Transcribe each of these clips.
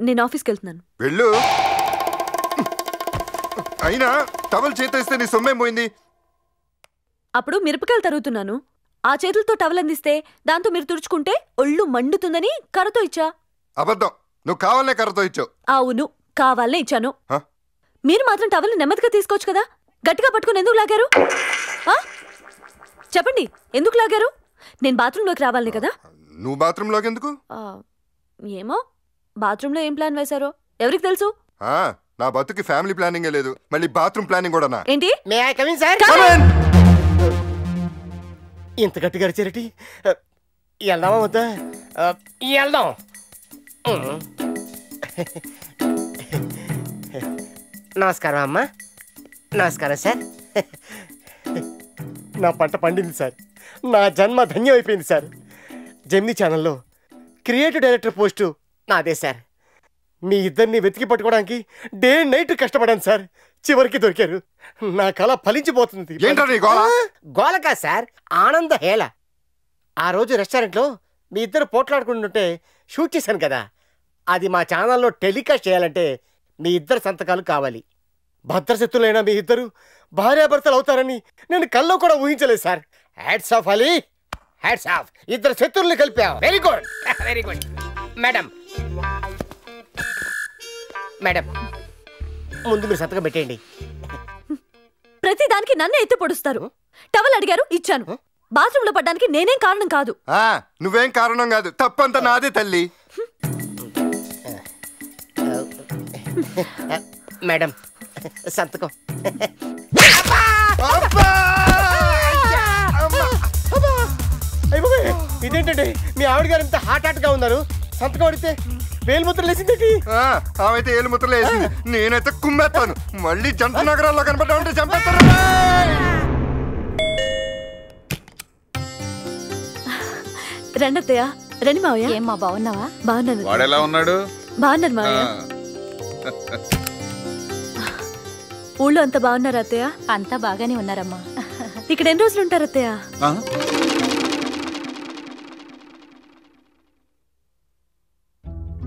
నేను ఆఫీస్కి వెళ్తున్నాను. వెళ్ళు. అయినా టవల్ చేతేస్తే నీ సొమ్మేం పోయింది? అప్పుడు మిరపకాయలు తరుగుతున్నాను. ఆ చేతులతో టవల్ అందిస్తే దాంతో మీరు తుడుచుకుంటే ఒళ్ళు మండుతుందని కర్రతో ఇచ్చా. అబద్ధం. నువ్వు కావాలనే కర్రతో ఇచ్చావు. అవును, కావాలనే ఇచ్చాను. మీరు మాత్రం టవల్ నెమ్మదిగా తీసుకోవచ్చు కదా. గట్టిగా పట్టుకుని ఎందుకు లాగారు? చెప్పండి, ఎందుకు లాగారు? నేను బాత్రూంలోకి రావాలని కదా. నువ్వు బాత్రూంలోకి ఎందుకు? ఏమో, బాత్రూంలో ఏం ప్లాన్ వేశారో ఎవరికి తెలుసు. నా బతుకి ఫ్యామిలీ ప్లానింగే లేదు, మళ్ళీ బాత్రూమ్ ప్లానింగ్ కూడా. ఏంటి? ఇంత గట్టిగా అరిచారటి. వెళ్దామా వద్దా? వెళ్దాం. నమస్కారం అమ్మా. నమస్కారం సార్. నా పంట పండింది సార్. నా జన్మ ధన్యం అయిపోయింది సార్. జెమినీ ఛానల్లో క్రియేటివ్ డైరెక్టర్ పోస్టు నాదే సార్. మీ ఇద్దరిని వెతికి పట్టుకోవడానికి డే నైట్ కష్టపడాను సార్. చివరికి దొరికారు. నా కళ ఫలించిపోతుంది. గోలకా సార్, ఆనంద హేళ. ఆ రోజు రెస్టారెంట్లో మీ ఇద్దరు పోట్లాడుకుంటుంటే షూట్ చేశాను కదా, అది మా ఛానల్లో టెలికాస్ట్ చేయాలంటే మీ ఇద్దరు సంతకాలు కావాలి. భద్రశత్రులైన మీ ఇద్దరు భార్యాభర్తలు అవుతారని నేను కల్లో కూడా ఊహించలేదు sir. Hats off Ali, hats off. ఇద్దరు శత్రుల్ని కలిపావు. Very good, very good. Madam, madam, ముందు మీరు సంతకం పెట్టేయండి. ప్రతి దానికి నన్నే ఎత్తి పొడుస్తారు. టవల్ అడిగారు, ఇచ్చాను. బాత్రూమ్ లో పడ్డానికి నేనేం కారణం కాదు. నువ్వేం కారణం కాదు, తప్పంతా నాదే తల్లి. మేడం, సంతకం. ఇదేంటండి, మీ ఆవిడ గారు ఇంత హాట్ గా ఉన్నారు, సంతకం అడిగితే వేలుముద్ర లేసిందేంటి? ఆమెతే ఏలుముద్రలు వేసింది, నేనైతే కుమ్మేస్తాను. మళ్ళీ జంట నగరాల్లో కనపడ్డా ఉంటే చంపేస్తాను. రండత్తయ్య, రండి మావయ్య. ఏమ్మా, బాగున్నావా? బాగున్నాను. వాడెలా ఉన్నాడు? బాగున్నాను మావయ్య. ఊళ్ళో అంతా బాగున్నారా అత్తయ్య? అంతా బాగానే ఉన్నారమ్మా. ఇక్కడ ఎన్ని రోజులు ఉంటారు అత్తయ్య?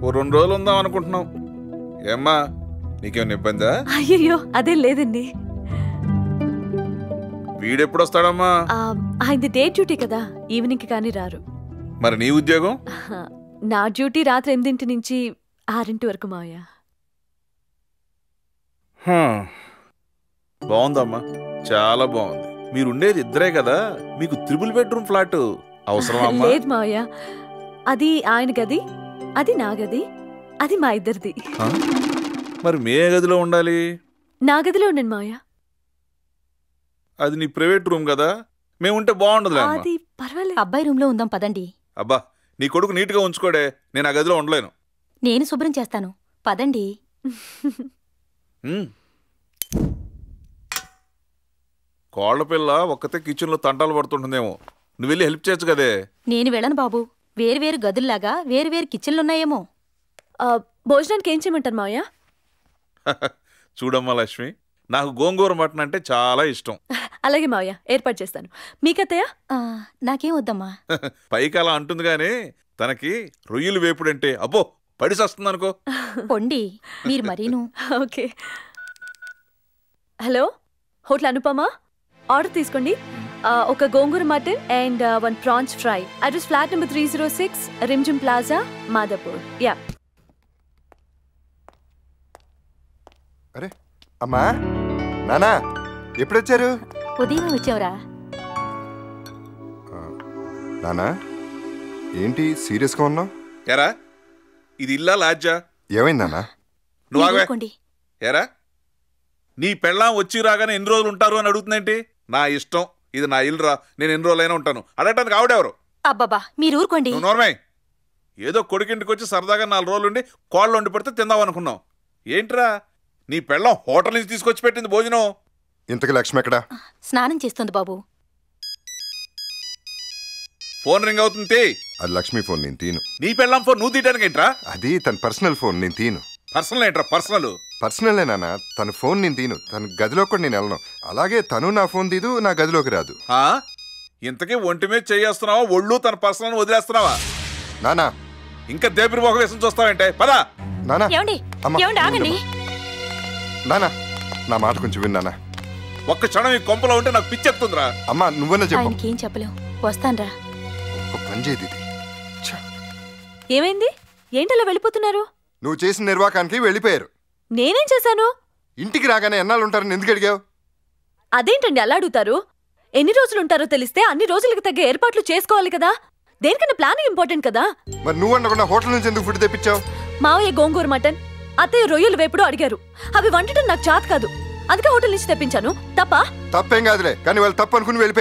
ఓ 2 రోజులు ఉందాం అనుకుంటున్నాం. ఏమ్మా, నీకేమైనా ఇబ్బందా? అయ్యో, అదేం లేదండి. వీడెప్పుడు వస్తాడమ్మా? ఆయనది డే డ్యూటీ కదా, ఈవినింగ్ కానీ రారు. మరి నీ ఉద్యోగం? నా డ్యూటీ రాత్రి 8 నుంచి 6 వరకు మావయ్య. బాగుందమ్మా, చాలా బాగుంది. మీరుండేది ఇద్దరే కదా, మీకు 3 బెడ్రూమ్ ఫ్లాట్ అవసరం? లేదు మావయ్య, అది ఆయన గది, అది నా గది, అది మా ఇద్దరిది. మరి మే గదిలో ఉండాలి? నా గదిలో ఉండండి మావయ్య. అది నీ ప్రైవేట్ రూమ్ కదా, మేముంటే బాగుండదులే. అది పర్వాలేదు. అబ్బాయి రూమ్ లో ఉందాం పదండి. అబ్బా, నీ కొడుకు నీట్ గా ఉంచుకోడే, నేను ఆ గదిలో ఉండలేను. నేను శుభ్రం చేస్తాను, పదండి. కోళ్ల పిల్ల ఒక్కతే కిచెన్ లో తంటాలు పడుతుంటుందేమో, నువ్వు వెళ్ళి హెల్ప్ చేయొచ్చు కదే. నేను వెళ్ళను బాబు, వేరువేరు గదుల్లాగా వేరువేరు కిచెన్లున్నాయేమో. భోజనానికి ఏం చేయమంటారు మావయ్య? చూడమ్మా లక్ష్మి, నాకు గోంగూర మటన్ అంటే చాలా ఇష్టం. అలాగే మావయ్య, ఏర్పాటు చేస్తాను. మీకత్తయ్య? నాకేం వద్దమ్మా. పైకి అలా అంటుంది గాని తనకి రొయ్యలు వేపుడంటే అబ్బో పడిసొస్తుంది అనుకో. పొండి మీరు మరీను. Okay. Hello, hotel Anupama, order తీసుకోండి. ఒక gongura mutton and 1 prawns fry. Address flat number 306 Rimjhim plaza, Madhapur. Yeah. అరే అమ్మా, నానా ఎప్పుడొచ్చారు? ఉదయం వచ్చావురా. నానా ఏంటి సీరియస్గా ఉన్నావు? ఎరా, ఇది ఇల్లా లాడ్జా? ఏమైందన్నా? నువ్వు ఆగండి. ఎరా, నీ పెళ్ళాం వచ్చి రాగానే ఎన్ని రోజులు ఉంటారు అని అడుగుతుందేంటి? నా ఇష్టం, ఇది నా ఇల్లురా, నేను ఎన్ని రోజులైనా ఉంటాను. అడగటానికి ఆవిడెవరు? అబ్బాబా, మీరు ఊరుకోండి. నోర్మై, ఏదో కొడుకింటికి వచ్చి సరదాగా 4 రోజులు ఉండి కోళ్ళు వండి పెడితే తిందాం అనుకున్నాం. ఏంట్రా, నీ పెళ్ళం హోటల్ నుంచి తీసుకొచ్చి పెట్టింది భోజనం. ఇంతకు లక్ష్మి ఎక్కడా? స్నానం చేస్తుంది బాబు. ఫోన్ రింగ్ అవుతుంది. అది లక్ష్మి ఫోన్, నేను తీను. నీ పెళ్ళం ఫోన్ నువ్వు తీయడానికి ఏంట్రా? అది తన పర్సనల్ ఫోన్, నేను తీను. పర్సనల్ ఏంట్రా? పర్సనలే నాన్న, తన ఫోన్ నేను తీను. తన గదిలో కూడా నేను వెళ్ళను. అలాగే తను నా ఫోన్ తీదు, నా గదిలోకి రాదు. ఇంతకీ ఒంటి మీద చేస్తున్నావా, ఒళ్ళు తన పర్సనల్ వదిలేస్తున్నావా? నానా ఇంకా దేపిరి ఒక వేసం చూస్తావంటే పదా. నానా ఏమండి అమ్మా, ఏమండి ఆగండి. నానా నా మాట కొంచెం విన్నానా. ఒక్క క్షణం ఈ కొంపలో ఉంటే నాకు పిచ్చెక్కుతుందిరా. అమ్మా నువ్వన్నా చెప్పు. ఆయనకి ఏం చెప్పలేం, వస్తాన్రా. ఒక పని చేయదు ఇది. ఏమైంది? ఏంటలా వెళ్ళిపోతున్నారు? నువ్వు చేసిన నిర్వాకానికి వెళ్ళిపోయారు. నేనేం చేశాను? ఇంటికి రాగానే ఎన్నాళ్ళు ఉంటారని ఎందుకు అడిగావు? అదేంటండి అలా అడుగుతారు? ఎన్ని రోజులు ఉంటారో తెలిస్తే అన్ని రోజులకు తగ్గ ఏర్పాట్లు చేసుకోవాలి కదా. దేనికన్నా ప్లాన్ ఇంపార్టెంట్ కదా. మరి నువ్వు అనకుండా హోటల్ నుంచి ఎందుకు ఫుడ్ తెప్పించావు? మావయ్య గోంగూర మటన్, అత్తయ్య రొయ్యలు వేపుడు అడిగారు. అవి వండటం నాకు చాత్ కాదు, అందుకే హోటల్ నుంచి తెప్పించాను. తప్పా? తప్పేం కాదులే, కానీ వాళ్ళు తప్పు అనుకుని వెళ్ళిపోయారు.